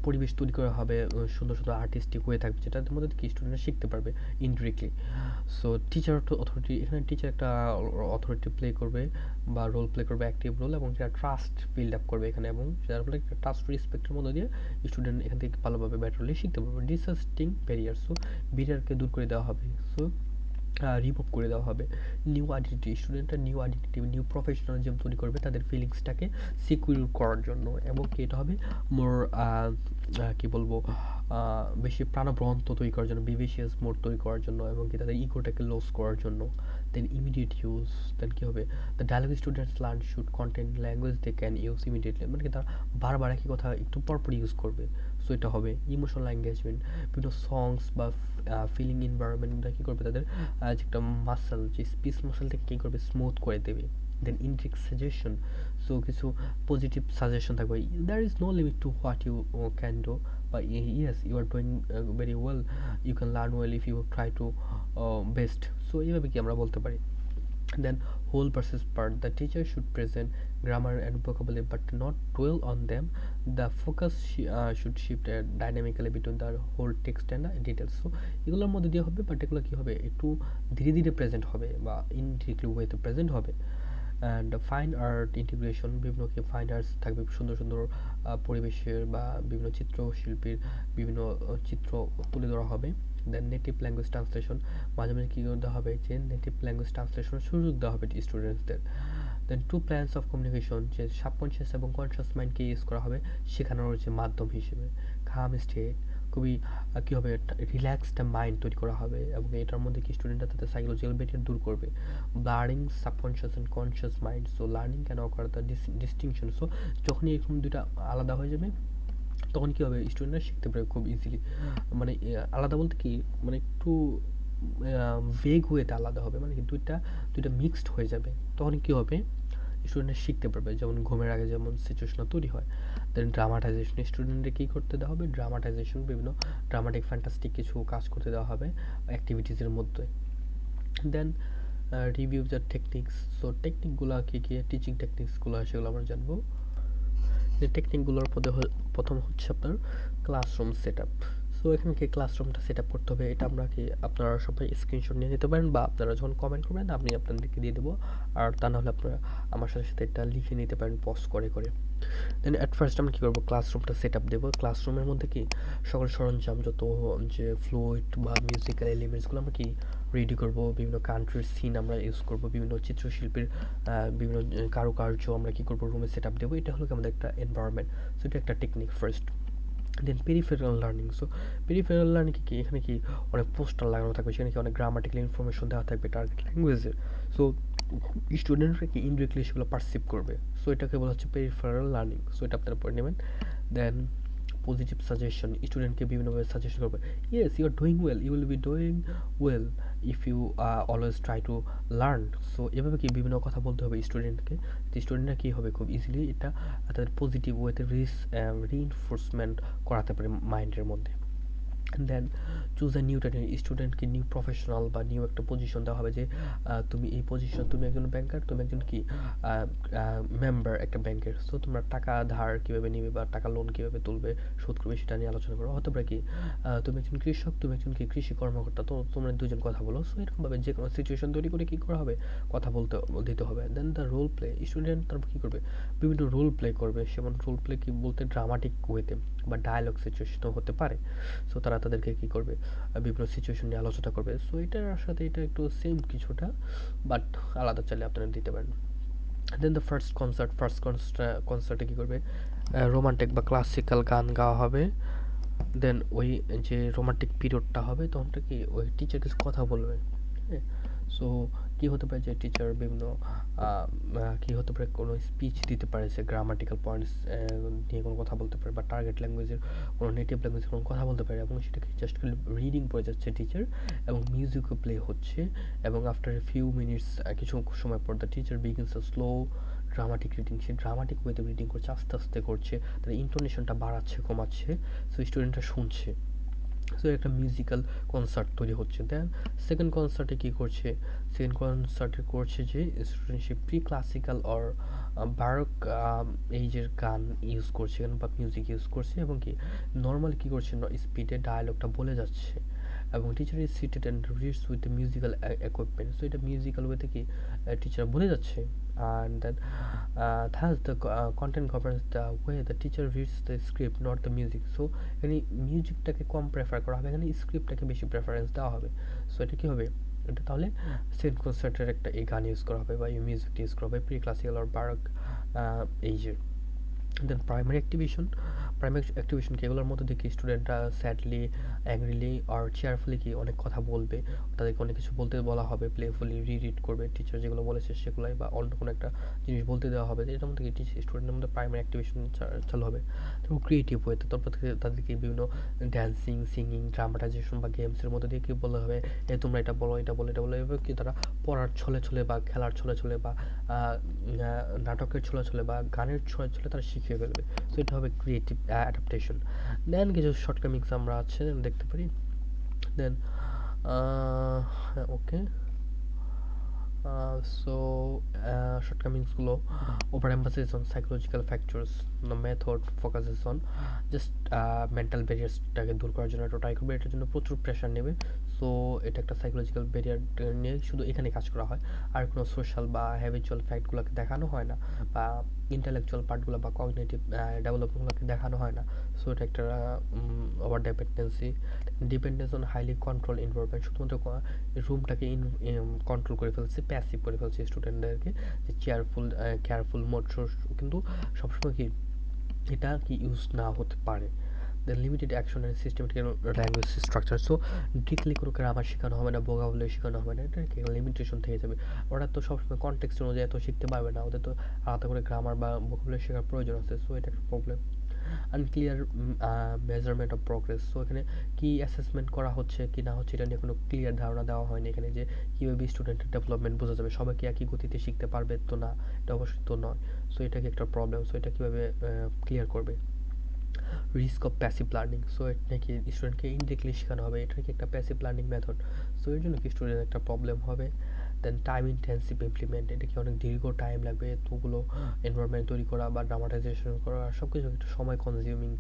পরিবেশ তৈরি করা হবে, সুন্দর সুন্দর আর্টিস্টিক হয়ে থাকবে, যেটার মধ্যে কি স্টুডেন্টরা শিখতে পারবে ইনডিরেক্টলি। সো টিচার অথরিটি, এখানে টিচার একটা অথরিটি প্লে করবে বা রোল প্লে করবে, অ্যাক্টিভ রোল, এবং সেটা ট্রাস্ট বিল্ড আপ করবে এখানে, এবং যার ফলে একটা ট্রাস্ট রেসপেক্টের মধ্যে দিয়ে স্টুডেন্ট এখান থেকে ভালোভাবে ব্যাটারলি শিখতে পারবে। ডিসাস্টিং ব্যারিয়ার, সো ব্যারিয়ারকে দূর করে দেওয়া হবে, সো রিমুভ করে দেওয়া হবে। নিউ আইডেন্টিটি, স্টুডেন্টরা নিউ আইডেন্টিটি, নিউ প্রফেশনালিজম তৈরি করবে তাদের ফিলিংসটাকে সিকিউর করার জন্য, এবং কি এটা হবে মোর কি বলবো, বেশি প্রাণবন্ত তৈরি করার জন্য, বিভেশিয়াস মোড তৈরি করার জন্য, এবং কি তাদের ইগোটাকে লস করার জন্য। দেন ইমিডিয়েট ইউজ, দেন কী হবে, the dialogue students learn should content language they can use immediately, মানে কি তারা বারবার একই কথা একটু পরপর ইউজ করবে। সো এটা হবে ইমোশনাল এঙ্গেজমেন্ট, বিভিন্ন সংস বা ফিলিং এনভায়রনমেন্টটা কী করবে, তাদের যে একটা মাসেল, যে স্পিচ মাসেলটাকে কী করবে, স্মুথ করে দেবে। দেন ইনডিরেক্ট সাজেশন, সো কিছু পজিটিভ সাজেশন থাকবে, there is no limit to what you can do, বা yes you are doing very well, you can learn well if you try to best. So এইভাবে কি আমরা বলতে পারি। Then whole versus part, the teacher should present grammar and vocabulary but not dwell on them. The focus should shift dynamically between the whole text and the details. So এগুলোর মধ্যে দিয়ে হবে, but এগুলো কী হবে, একটু ধীরে ধীরে প্রেজেন্ট হবে বা ইনডিরেক্টলি ওয়েতে প্রেজেন্ট হবে। অ্যান্ড ফাইন আর্ট ইন্টিগ্রেশন, বিভিন্ন কি ফাইন আর্টস থাকবে, সুন্দর সুন্দর পরিবেশের বা বিভিন্ন চিত্রশিল্পীর বিভিন্ন চিত্র তুলে ধরা হবে। দেন নেটিভ ল্যাঙ্গুয়েজ ট্রান্সলেশন, মাঝে মাঝে কী করতে হবে, যে নেটিভ ল্যাঙ্গুয়েজ ট্রান্সলেশনের সুযোগ দেওয়া হবে স্টুডেন্টসদের। দেন টু প্ল্যান্স অফ কমিউনিকেশন, যে সাবকনশিয়াস এবং কনশিয়াস মাইন্ডকে ইউজ করা হবে শেখানোর যে মাধ্যম হিসেবে। কাম স্টেট, খুবই কী হবে, রিল্যাক্সড মাইন্ড তৈরি করা হবে, এবং এটার মধ্যে কি স্টুডেন্টরা তাদের সাইকোলজিক্যাল ব্যারিয়ার দূর করবে। Blurring subconscious and conscious mind, so learning can ochre the distinction. So যখনই এরকম দুটা আলাদা হয়ে যাবে, তখন কী হবে, স্টুডেন্টরা শিখতে পারবে খুব ইজিলি। মানে আলাদা বলতে কি, মানে একটু ভেগ ওয়েতে আলাদা হবে, মানে কি দুইটা মিক্সড হয়ে যাবে। তখন কী হবে, স্টুডেন্টরা শিখতে পারবে। যেমন ঘুমের আগে যেমন সিচুয়েশন তৈরি হয়, দেন ড্রামাটাইজেশন স্টুডেন্টদের কী করতে দেওয়া হবে, ড্রামাটাইজেশন বিভিন্ন ড্রামাটিক ফ্যান্টাস্টিক কিছু কাজ করতে দেওয়া হবে অ্যাক্টিভিটিসের মধ্যে। Then review the techniques. So টেকনিকগুলো কী কী, টিচিং টেকনিক্সগুলো সেগুলো আমরা জানবো। এই টেকনিকগুলোর প্রথম হচ্ছে আপনার ক্লাসরুম সেট আপ। সো এখানে কি ক্লাসরুমটা সেট আপ করতে হবে, এটা আমরা কি আপনারা সবাই স্ক্রিনশট নিয়ে নিতে পারেন, বা আপনারা যখন কমেন্ট করবেন আমি আপনাদেরকে দিয়ে দেবো। আর তা নাহলে আপনারা আমার সাথে সাথে এটা লিখে নিতে পারেন পজ করে করে। দেন অ্যাট ফার্স্ট আমরা কী করবো, ক্লাসরুমটা সেট আপ দেবো। ক্লাসরুমের মধ্যে কি সকল সরঞ্জাম যত যে ফ্লুইড বা মিউজিক্যাল এলিমেন্টসগুলো আমরা কি রেডি করবো। বিভিন্ন কান্ট্রির সিন আমরা ইউজ করবো, বিভিন্ন চিত্রশিল্পীর বিভিন্ন কারুকার্য আমরা কী করবো রুমে সেট আপ দেবো। এটা হলো আমাদের একটা এনভায়রনমেন্ট। সো এটা একটা technique first. Then peripheral learning. So peripheral learning কি, এখানে কি অনেক পোস্টার লাগানো থাকবে, সেখানে কি অনেক গ্রামাটিক্যাল ইনফরমেশন দেওয়া থাকবে টার্গেট ল্যাঙ্গুয়েজের। সো স্টুডেন্টরা কি ইনডিরেক্টলি সেগুলো পারসিভ করবে। সো এটাকে বলা হচ্ছে পেরিফেরাল লার্নিং। সো এটা আপনারা পড়ে নেবেন। দেন পজিটিভ সাজেশন, স্টুডেন্টকে বিভিন্নভাবে সাজেশন করবে। Yes, you are doing well, you will be doing well if you always try to learn. So এভাবে কি বিভিন্ন কথা বলতে হবে স্টুডেন্টকে, স্টুডেন্টরা কী হবে খুব ইজিলি এটা তাদের পজিটিভ ওয়েতে রিইনফোর্সমেন্ট করাতে পারে মাইন্ডের মধ্যে। Then choose a new training, স্টুডেন্টকে নিউ প্রফেশনাল বা নিউ একটা পজিশন দেওয়া হবে যে তুমি এই পজিশন, তুমি একজন ব্যাংকার, তুমি একজন কি মেম্বার একটা ব্যাংকের। সো তোমরা টাকা ধার কীভাবে নিবে বা টাকা লোন কীভাবে তুলবে, শোধ করবে, সেটা নিয়ে আলোচনা করো। হতে পারে কি তুমি একজন কৃষক, তুমি একজন কি কৃষি কর্মকর্তা, তো তোমরা দুজন কথা বলো। সো এরকমভাবে যে কোনো সিচুয়েশন তৈরি করে কী করা হবে, কথা বলতে দিতে হবে। দেন দ্য রোল প্লে, স্টুডেন্ট তারপর কী করবে, বিভিন্ন রোল প্লে করবে। যেমন রোল প্লে কি বলতে ড্রামাটিক ওয়েতে বা ডায়ালগ সিচুয়েশনও হতে পারে। সো তারা তাদেরকে কী করবে, বিভিন্ন সিচুয়েশন নিয়ে আলোচনা করবে। সো এটার সাথে এটা একটু সেম কিছুটা, বাট আলাদা চাইলে আপনারা দিতে পারেন। দেন দ্য ফার্স্ট কনসার্টে কী করবে, রোমান্টিক বা ক্লাসিক্যাল গান গাওয়া হবে। দেন ওই যে রোমান্টিক পিরিয়ডটা হবে তখনটা কি ওই টিচার কিছু কথা বলবে। হ্যাঁ, সো কী হতে পারে যে টিচার বিভিন্ন কী হতে পারে, কোনো স্পিচ দিতে পারে, সে গ্রামাটিক্যাল পয়েন্টস নিয়ে কোনো কথা বলতে পারে, বা টার্গেট ল্যাঙ্গুয়েজের কোনো নেটিভ ল্যাঙ্গুয়েজের কোনো কথা বলতে পারে, এবং সেটাকে জাস্ট খালি রিডিং পড়ে যাচ্ছে টিচার, এবং মিউজিকও প্লে হচ্ছে। এবং আফটার এ ফিউ মিনিটস, কিছু সময় পর the teacher begins a slow dramatic reading, say dramatic ওয়েতে রিডিং করছে, আস্তে আস্তে করছে, তার ইন্টোনেশনটা বাড়াচ্ছে কমাচ্ছে। সো স্টুডেন্টরা শুনছে। সো একটা মিউজিক্যাল কনসার্ট তৈরি হচ্ছে। দেন সেকেন্ড কনসার্টে কী করছে, সেকেন্ড কনসার্টে করছে যে স্টুডেন্ট সে প্রি ক্লাসিক্যাল অর বারক এইজের গান ইউজ করছে বা মিউজিক ইউজ করছে, এবং কি নর্মাল কী করছে, স্পিডে ডায়ালগটা বলে যাচ্ছে, এবং teacher is seated and reads with the musical equipment. So এটা মিউজিক্যাল ওয়েতে কি টিচার বলে যাচ্ছে। and then thus the content governs the way the teacher reads the script, not the music. so এখানে মিউজিকটাকে কম প্রেফার করা হবে, এখানে স্ক্রিপ্টটাকে বেশি প্রেফারেন্স দেওয়া হবে। সো এটা কী হবে, এটা তাহলে সেন্ট কনসার্টের একটা এই গান ইউজ করা হবে বা এই মিউজিকটা ইউজ করা হবে প্রি ক্লাসিক্যাল আর বারক এইজের। দেন প্রাইমারি অ্যাক্টিভিশন কি, এগুলোর মধ্যে দেখি স্টুডেন্টরা স্যাডলি, অ্যাংরিলি আর চেয়ারফুলি কি অনেক কথা বলবে, তাদেরকে অনেক কিছু বলতে বলা হবে, প্লেফুলি রিড করবে টিচার যেগুলো বলেছে সেগুলাই, বা অন্য কোনো একটা জিনিস বলতে দেওয়া হবে। এটার মধ্যে কি স্টুডেন্টের মধ্যে প্রাইমারি অ্যাক্টিভিশন চালু হবে। তারপর ক্রিয়েটিভ ওয়েতে তারপর থেকে তাদেরকে বিভিন্ন ড্যান্সিং, সিঙ্গিং, ড্রামাটাইজেশন বা গেমসের মধ্যে দিয়ে কী বলা হবে, তোমরা এটা বলো, এটা বলো, এটা বলো, এভাবে কি তারা পড়ার ছলে ছলে বা খেলার ছলে ছলে বা নাটকের ছলে ছলে বা গানের ছলে ছলে তারা শিখিয়ে ফেলবে। সো এটা হবে ক্রিয়েটিভ অ্যাডাপ্টেশন। দেন কিছু শর্টকামিংস আমরা আছে দেখতে পারি। দেন ওকে, so shortcomings-গুলো overemphasis on psychological factors, the method focuses on just mental barriers-টাকে দূর করার জন্য এটা ট্রাই করবে, এটার জন্য প্রচুর প্রেশার নেবে। সো এটা একটা সাইকোলজিক্যাল ব্যারিয়ার নিয়ে শুধু এখানে কাজ করা হয়, আর কোনো সোশ্যাল বা হ্যাবিচুয়াল ফ্যাক্টগুলোকে দেখানো হয় না, বা ইন্টেলেকচুয়াল পার্টগুলো বা কগনিটিভ ডেভেলপমেন্টগুলোকে দেখানো হয় না। সো এটা একটা over dependence on highly control environment, শুধুমাত্র রুমটাকে কন্ট্রোল করে ফেলছে, প্যাসিভ করে ফেলছে স্টুডেন্টদেরকে, যে কেয়ারফুল মোড কিন্তু সবসময় কি এটা কি ইউজ না হতে পারে। The limited action and systematic language structure. So directly কোনো গ্রামার শেখানো হবে না, ভোকাবুলারি শেখানো হবে না, এটা কি লিমিটেশন থেকে যাবে। ওরা তো সবসময় কনটেক্সট অনুযায়ী এত শিখতে পারবে না, ওদের তো আলাদা করে গ্রামার বা ভোকাবুলারি শেখার প্রয়োজন আছে। সো এটা একটা problem. Unclear measurement of progress. So এখানে কি অ্যাসেসমেন্ট করা হচ্ছে কি না হচ্ছে এটা নিয়ে কোনো ক্লিয়ার ধারণা দেওয়া হয়নি এখানে, যে কীভাবে স্টুডেন্টের ডেভেলপমেন্ট বোঝা যাবে, সবাই কি একই গতিতে শিখতে পারবে, তো না, এটা অবশ্যই তো নয়। সো এটা কি একটা প্রবলেম, সো এটা কীভাবে ক্লিয়ার করবে। Risk of passive learning, so এটা নাকি স্টুডেন্টকে ইনডিরেক্টলি শেখানো হবে, এটা কি একটা প্যাসিভ লার্নিং মেথড, সো এর জন্য কি স্টুডেন্ট একটা প্রবলেম হবে। দেন টাইম ইনটেন্সিভ ইমপ্লিমেন্ট, এটা কি অনেক দীর্ঘ টাইম লাগবে এতগুলো এনভায়রনমেন্ট তৈরি করা বা ড্রামাটাইজেশন করা, সব কিছু একটু সময় consuming.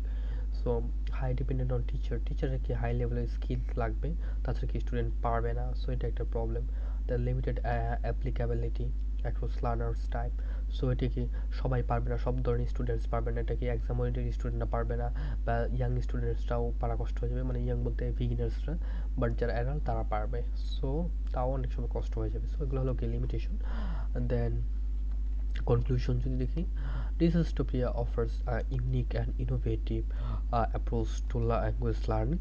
So high dependent on টিচারের কি হাই লেভেলের স্কিল লাগবে, তাছাড়া কি স্টুডেন্ট পারবে না, সো এটা একটা problem. The limited applicability across learners type, so এটা কি সবাই পারবে না, সব ধরনের স্টুডেন্টস পারবে না, এটা কি এক্সাম ওরিয়েন্টেড স্টুডেন্টরা পারবে না, বা ইয়াং স্টুডেন্টসরাও পারা কষ্ট হয়ে যাবে, মানে ইয়াং বলতে বিগিনার্সরা, বাট যারা অ্যাডাল্ট তারা পারবে, সো তাও অনেক সময় কষ্ট হয়ে যাবে। সো এগুলো হলো কি লিমিটেশন। দেন conclusion যদি দেখি, Dysastopia offers a unique and innovative approach to language learning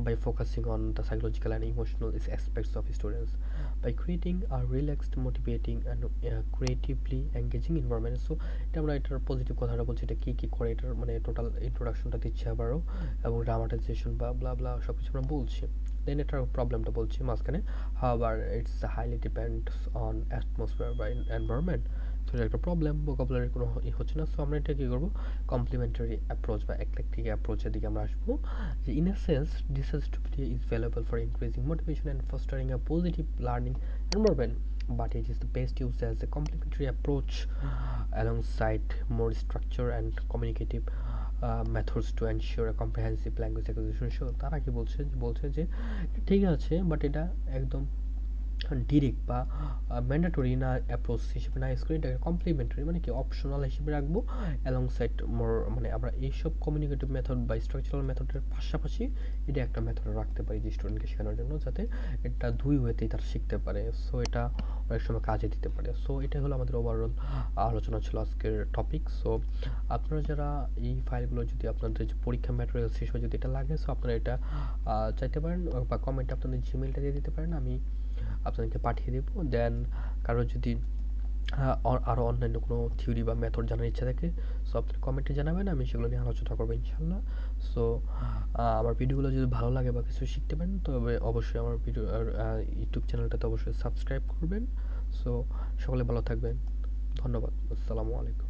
by focusing on the psychological and emotional aspects of students by creating a relaxed, motivating and creatively engaging environment. So এটা আমরা এটার positive কথাটা বলছি, এটা কী কী করে এটার মানে total ইন্ট্রোডাকশনটা দিচ্ছে আবারও, এবং ড্রামাটাইজেশন বা ব্লা ব্লা সব কিছু আমরা বলছি। দেন এটার প্রবলেমটা বলছি মাঝখানে, হাওয়ার it's highly depends on atmosphere বা এনভায়রনমেন্ট। তো এটা একটা প্রবলেম, ভোকাবুলারি কোনো হচ্ছে না। সো আমরা এটা কী করবো, কমপ্লিমেন্টারি অ্যাপ্রোচ বা একলেকটিক অ্যাপ্রোচের দিকে আমরা আসবো, যে in a sense Dysastopia is valuable for increasing motivation and fostering a positive learning environment, but it is the best used as a complementary approach alongside more structure and communicative methods to ensure a comprehensive language acquisition. So তারা কি বলছে যে ঠিক আছে, but এটা একদম direct বা mandatory না অ্যাপ্রোচ হিসেবে না ইউজ করে, এটাকে কমপ্লিমেন্টারি মানে কি অপশনাল হিসেবে রাখবো, অ্যালংসাইড মোর মানে আমরা এইসব কমিউনিকেটিভ মেথড বা স্ট্রাকচারাল মেথডের পাশাপাশি এটা একটা মেথড রাখতে পারি যে স্টুডেন্টকে শেখানোর জন্য, যাতে এটা দুই ওয়েতেই তারা শিখতে পারে। সো এটা অনেক সময় কাজে দিতে পারে। সো এটাই হলো আমাদের ওভারঅল আলোচনা ছিল আজকের টপিক। সো আপনারা যারা এই ফাইলগুলো যদি আপনাদের যে পরীক্ষা ম্যাটেরিয়ালস হিসেবে যদি এটা লাগে, সো আপনারা এটা চাইতে পারেন বা কমেন্টে আপনাদের জিমেলটা দিয়ে দিতে পারেন, আমি আপনাদেরকে পাঠিয়ে দেবো। দেন কারো যদি আরও অন্যান্য কোনো থিওরি বা মেথড জানার ইচ্ছা থাকে, সো আপনি কমেন্টে জানাবেন, আমি সেগুলো নিয়ে আলোচনা করবো ইনশাল্লাহ। সো আমার ভিডিওগুলো যদি ভালো লাগে বা কিছু শিখতে পারেন, তবে অবশ্যই আমার ভিডিও ইউটিউব চ্যানেলটাতে অবশ্যই সাবস্ক্রাইব করবেন। সো সকলে ভালো থাকবেন, ধন্যবাদ, আসসালামু আলাইকুম।